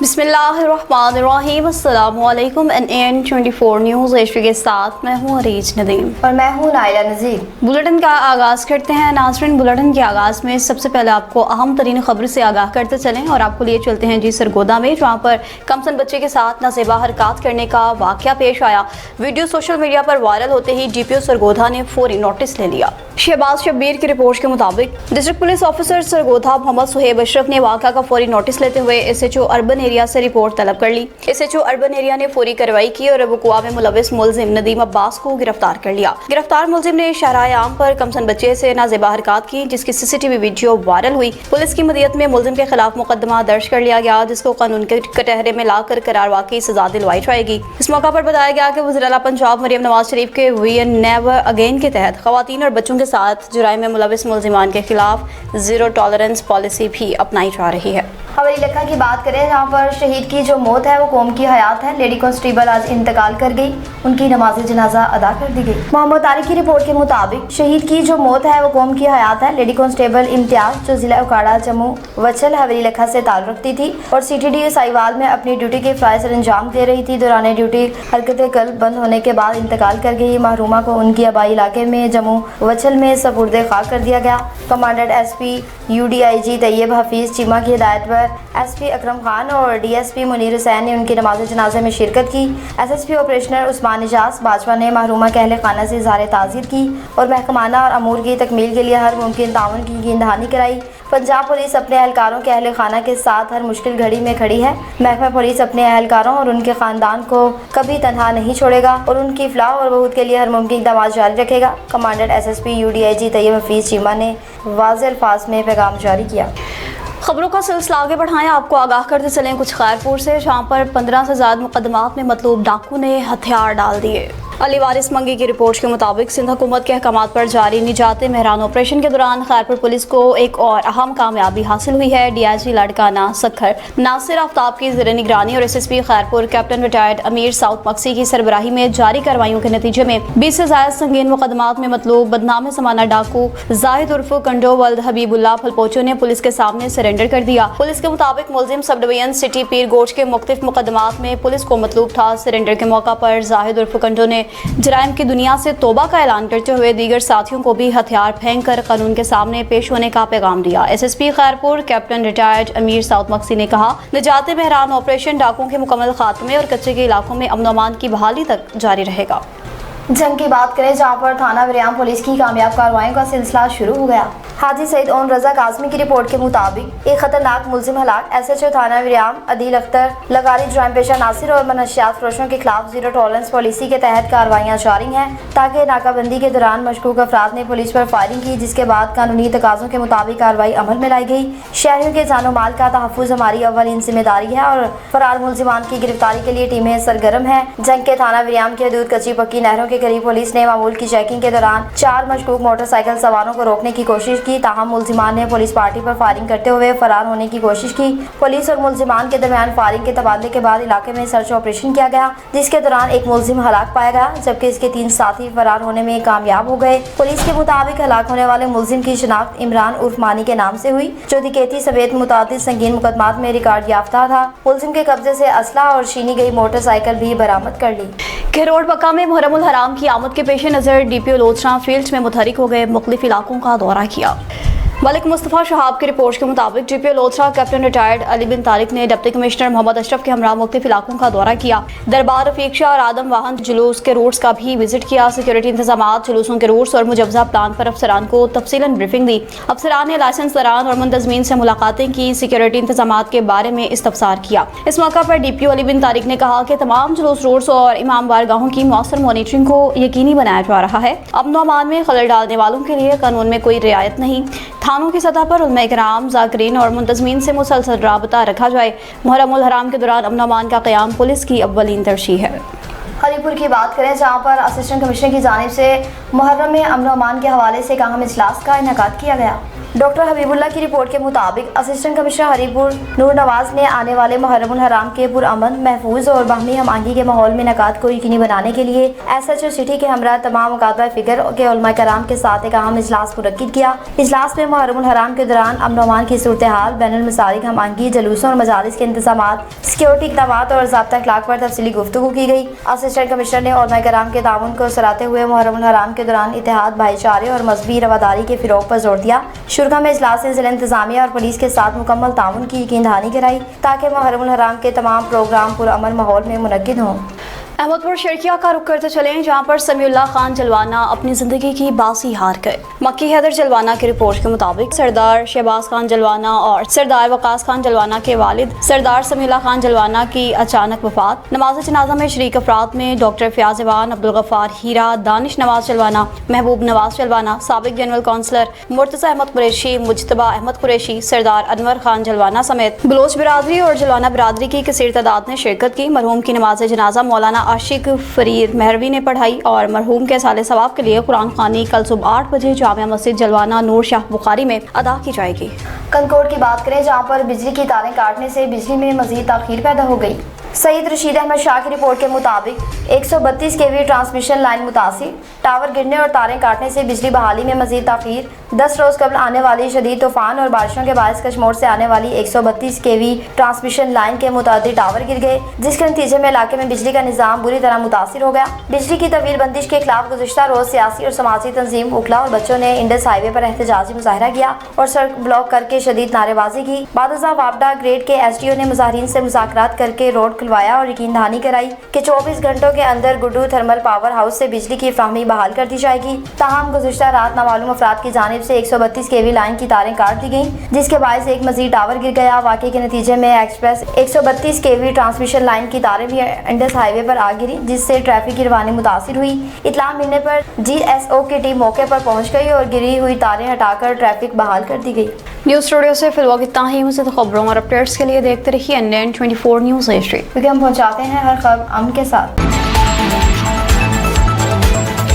बिस्मिल्लाहिर्रहमानिर्रहीम। अस्सलामुअलैकुम। NAN24 news Asia के साथ मैं हूँ अरीज नदीम और मैं हूँ नाइला नज़ीर। बुलेटिन का आगाज़ करते हैं। नाज़रीन, बुलेटिन के आगाज़ में सबसे पहले आपको अहम तरीन खबर से आगाह करते चलें और आपको लिए चलते हैं जी सरगोदा में, जहाँ पर कमसन बच्चे के साथ नाज़ेबा हरकत करने का वाक़या पेश आया। वीडियो सोशल मीडिया पर वायरल होते ही DPO सरगोदा ने फौरी नोटिस ले लिया। शहबाज शब्बीर की रिपोर्ट के मुताबिक district police officer Sargodha Mohammad Suhaib Ashraf ने वाक़या का फौरी नोटिस लेते हुए SHO अर्बन एरिया से रिपोर्ट तलब कर ली। SHO अर्बन एरिया ने फौरी कार्रवाई की और वक़ुआ में मुलविस मुलजिम नदीम अब्बास को गिरफ्तार कर लिया। गिरफ्तार मुलजिम ने शहराए आम पर कमसन बच्चे से नाज़ेबा हरकत की, जिसकी CCTV वीडियो वायरल हुई। पुलिस की मदीयत में मुलजिम के खिलाफ मुकदमा दर्ज कर लिया गया, जिसको कानून के कटहरे में लाकर करार वाकई सजा दिलवाई जाएगी। इस मौका पर बताया गया कि वज़ीर आला पंजाब मरियम नवाज शरीफ के We Never Again के तहत खवातीन और बच्चों के साथ जुराइम में मुलविस मुलजिमान के खिलाफ ज़ीरो टॉलरेंस पॉलिसी भी अपनाई जा रही है। हवाई इलाका की बात करें, जहाँ पर शहीद की जो मौत है वो कौम की हयात है। लेडी कांस्टेबल आज इंतकाल कर गई, उनकी नमाज जनाजा अदा कर दी गई। मोहम्मद तारिक की रिपोर्ट के मुताबिक शहीद की जो मौत है वो कौम की हयात है। लेडी कांस्टेबल इम्तियाज, जो जिला उकाड़ा जम्मू वचल हवेली इलाका से ताल्लुक़ रखती थी और CTD साहिवाल में अपनी ड्यूटी के फ़राइज़ सर अंजाम दे रही थी। दौरान ड्यूटी हरकत कल्ब बंद होने के बाद इंतकाल कर गई। महरूमा को उनकी आबाई इलाके में जम्मू वचल में सपुर्दे खाक कर दिया गया। Commandant SP UDIG Tayyab Hafeez Cheema की हिदायत पर SP अकरम खान और DSP मुनीर हुसैन ने उनकी नमाज जनाजे में शिरकत की। SSP ऑपरेशनर उस्मान इजाज बाजवा ने महरूमा के अहले खाना से इज़हार ताज़ीर की और महकमाना और अमूर की तकमील के लिए हर मुमकिन ताउन की यकीन कराई। पंजाब पुलिस अपने एहलकारों के अहले खाना के साथ हर मुश्किल घड़ी में खड़ी है। महकमा पुलिस अपने एहलकारों और उनके ख़ानदान को कभी तनहा नहीं छोड़ेगा और उनकी फलाह और बहूत के लिए हर मुमकिन इक़दाम जारी रखेगा। Commandant SSP UDIG Tayyab Hafeez Cheema ने वाज़ेह अल्फाज में पैगाम जारी किया। खबरों का सिलसिला आगे बढ़ाएं, आपको आगाह करते चलें कुछ खैरपुर से, जहाँ पर 15 से ज़्यादा मुकदमात में मतलूब डाकू ने हथियार डाल दिए। अली वारिस मंगी की रिपोर्ट के मुताबिक सिंध हुकूमत के अहकामात पर जारी निजात मेहरान ऑपरेशन के दौरान खैरपुर पुलिस को एक और अहम कामयाबी हासिल हुई है। DIG लाड़काना सखर नासिर आफ्ताब की ज़ेर निगरानी और SSP खैरपुर कैप्टन रिटायर्ड अमीर साउथ मक्सी की सरबराही में जारी कार्रवाइयों के नतीजे में 20 से ज़्यादा संगीन मुकदमात में मतलूब बदनाम समाना डाकू जाहिद उर्फ कंडो वल्द हबीबुल्लाह फलपोचो ने पुलिस के सामने सरेंडर कर दिया। पुलिस के मुताबिक मुलजिम सब डिवीजन सिटी पीर गोश के मुख्तलिफ मुकदमात में पुलिस को मतलूब था। सरेंडर के मौका पर जाहिद उर्फ कंडो ने जराइम की दुनिया से तौबा का ऐलान करते हुए दीगर साथियों को भी हथियार फेंक कर कानून के सामने पेश होने का पैगाम दिया। SSP खैरपुर कैप्टन रिटायर्ड अमीर साउथ मक्सी ने कहा, निजात मेहरान ऑपरेशन डाकुओं के मुकम्मल खात्मे और कच्चे के इलाकों में अमन अमान की बहाली तक जारी रहेगा। जंग की बात करें, जहाँ पर थाना विरयाम पुलिस की कामयाब कार्रवाइयों का सिलसिला शुरू हो गया। हाजी सईद ओन रजा काज़मी की रिपोर्ट के मुताबिक एक खतरनाक मुलजिम हलाक। SHO थाना विरयाम अदील अख्तर लगारी जुराइम पेशा नासिर और मनशियात फरोशों के खिलाफ ज़ीरो टॉलरेंस पॉलिसी के तहत कार्रवाइयाँ जारी हैं, ताकि नाकाबंदी के दौरान मशकूक अफराद ने पुलिस पर फायरिंग की, जिसके बाद कानूनी तकाज़ों के मुताबिक कार्रवाई अमल में लाई गई। शहरियों के जानो माल का तहफ़्फ़ुज़ हमारी अव्वलीन जिम्मेदारी है और फरार मुलजिमान की गिरफ्तारी के लिए टीमें सरगर्म हैं। जंग के थाना विरयाम की हदूद कच्ची पक्की नहरों के करीब पुलिस ने मामूल की चेकिंग के दौरान 4 मशकूक मोटरसाइकिल सवारों को रोकने की कोशिश की, ताहम मुलजिमान ने पुलिस पार्टी पर फायरिंग करते हुए फरार होने की कोशिश की। पुलिस और मुलजिमान के दरमियान फायरिंग के तबादले के बाद इलाके में सर्च ऑपरेशन किया गया, जिसके दौरान एक मुलजिम हलाक पाया गया, जबकि इसके 3 साथी फरार होने में कामयाब हो गए। पुलिस के मुताबिक हलाक होने वाले मुलजिम की शिनाख्त इमरान उर्फ मानी के नाम से हुई, जो दिकेती समेत मुतादिद संगीन मुकदमात में रिकॉर्ड याफ्ता था। मुलजिम के कब्जे से असला और छीनी गई मोटरसाइकिल भी बरामद कर ली। खरोड़ पक्का में मुहर्रम उल हराम की आमद के पेश नज़र DPO लोचरा फील्ड में मुतहरिक हो गए, मुख्तलिफ इलाकों का दौरा किया। मलिक मुस्तफ़ा शहाब की रिपोर्ट के मुताबिक DPO लोचरा कैप्टन रिटायर्ड अली बिन तारिक ने डिप्टी कमिश्नर मोहम्मद अशरफ के हमरा मुख्तलिफ इलाकों का दौरा किया। दरबार रफीक शाह और आदम वाहन जुलूस के रूट्स का भी विजिट किया। सिक्योरिटी इंतजामात, जुलूसों के रूट्स और मुजवजा प्लान पर अफसरान को तफसीलन ब्रीफिंग दी। अफसरान ने लाइसेंस दरान और मुंतजमीन से मुलाकातें की, सिक्योरिटी इंतजामात के बारे में इस्तफसार किया। इस मौका पर DPO अली बिन तारिक ने कहा कि तमाम जुलूस रूट्स और इमाम बारगाहों की मौसर मॉनिटरिंग को यकीनी बनाया जा रहा है। अमन व अमान में खलल डालने वालों के लिए कानून में कोई रियायत नहीं। थानों की सतह पर उलमा इकराम, ज़ाकिरीन और मुंतजमीन से मुसलसल राबता रखा जाए। मुहर्रम उल हराम के दौरान अमन अमान का क़याम पुलिस की अव्वलीन तरजीह है। علی پور کی بات کریں جہاں پر اسسٹنٹ کمشنر کی جانب سے محرم میں امن و امان کے حوالے سے اہم اجلاس کا انعقاد کیا گیا۔ ڈاکٹر حبیب اللہ کی رپورٹ کے مطابق اسسٹنٹ کمشنر ہری پور نور نواز نے آنے والے محرم الحرام کے پرامن، محفوظ اور باہمی ہم آہنگی کے ماحول میں انعقاد کو یقینی بنانے کے لیے SHO سٹی کے ہمراہ تمام مقاطع فکر کے علماء کرام کے ساتھ ایک اہم اجلاس منعقد کیا۔ اجلاس میں محرم الحرام کے دوران امن و امان کی صورتحال، بین المسالک ہم آہنگی، جلوسوں اور مجالس کے انتظامات، سیکیورٹی اقدامات اور ضابطہ اخلاق پر تفصیلی گفتگو کی گئی۔ اسسٹنٹ کمشنر نے علماء کرام کے تعاون کو سراہتے ہوئے محرم الحرام کے دوران اتحاد، بھائی چارے اور مذہبی رواداری کے فروغ پر زور دیا۔ شرکا میں اجلاس سے ضلع انتظامیہ اور پولیس کے ساتھ مکمل تعاون کی یقین دہانی کرائی تاکہ محرم الحرام کے تمام پروگرام پرامن ماحول میں منعقد ہوں۔ احمد پور شرکیہ کا رخ کرتے چلیں جہاں پر سمیع اللہ خان جلوانہ اپنی زندگی کی باسی ہار گئے۔ مکی حیدر جلوانہ کی رپورٹ کے مطابق سردار شہباز خان جلوانہ اور سردار وقاص خان جلوانہ کے والد سردار سمیع اللہ خان جلوانہ کی اچانک وفات۔ نماز جنازہ میں شریک افراد میں ڈاکٹر فیاض ایوان، عبدالغفار ہیرا، دانش نواز جلوانہ، محبوب نواز جلوانہ، سابق جنرل کونسلر مرتضی احمد قریشی، مجتبیٰ احمد قریشی، سردار انور خان جلوانہ سمیت بلوچ برادری اور جلوانہ برادری کی کثیر تعداد نے شرکت کی۔ مرحوم کی نماز جنازہ مولانا عاشق فرید مہروی نے پڑھائی اور مرحوم کے سال ثواب کے لیے قرآن خوانی کل صبح 8 بجے جامع مسجد جلوانہ نور شاہ بخاری میں ادا کی جائے گی۔ کنکوڈ کی بات کریں جہاں پر بجلی کی تاریں کاٹنے سے بجلی میں مزید تاخیر پیدا ہو گئی۔ سعید رشید احمد شاہ کی رپورٹ کے مطابق 132 kV ٹرانسمیشن لائن متاثر، ٹاور گرنے اور تاریں کاٹنے سے بجلی بحالی میں مزید تاخیر۔ 10 روز قبل آنے والی شدید طوفان اور بارشوں کے باعث کشمور سے آنے والی 132 kV ٹرانسمیشن لائن کے متعدد ٹاور گر گئے، جس کے نتیجے میں علاقے میں بجلی کا نظام بری طرح متاثر ہو گیا۔ بجلی کی طویل بندش کے خلاف گزشتہ روز سیاسی اور سماجی تنظیم اوکھلا اور بچوں نے انڈس ہائی وے پر احتجاجی مظاہرہ کیا اور سڑک بلاک کر کے شدید نعرے بازی کی۔ بعد ازاں وابڈا گریڈ کے SDO نے مظاہرین سے مذاکرات کر کے روڈ کھلوایا اور یقین دہانی کرائی کہ 24 گھنٹوں کے اندر گڈو تھرمل پاور ہاؤس سے بجلی کی فراہمی بحال کر دی جائے گی۔ تاہم گزشتہ رات نامعلوم افراد کی جانب سے 132 kV لائن کی تاریں کاٹ دی گئیں، جس کے باعث ایک مزید ٹاور گر گیا۔ واقعے کے نتیجے میں ایکسپریس 132 kV ٹرانسمیشن لائن کی تاریں بھی انڈس ہائی وے پر آ گری، جس سے ٹریفک کی روانی متاثر ہوئی۔ اطلاع ملنے پر GSO کی ٹیم موقع پر پہنچ گئی اور گری ہوئی تاریں ہٹا کر ٹریفک بحال کر دی گئی۔ نیوز اسٹوڈیو سے فی الوقت اتنا ہی۔ مزید خبروں اور اپڈیٹس کے لیے دیکھتے رہیے NN 24 نیوز ایشیا، کیونکہ ہم پہنچاتے ہیں ہر خبر امن کے ساتھ۔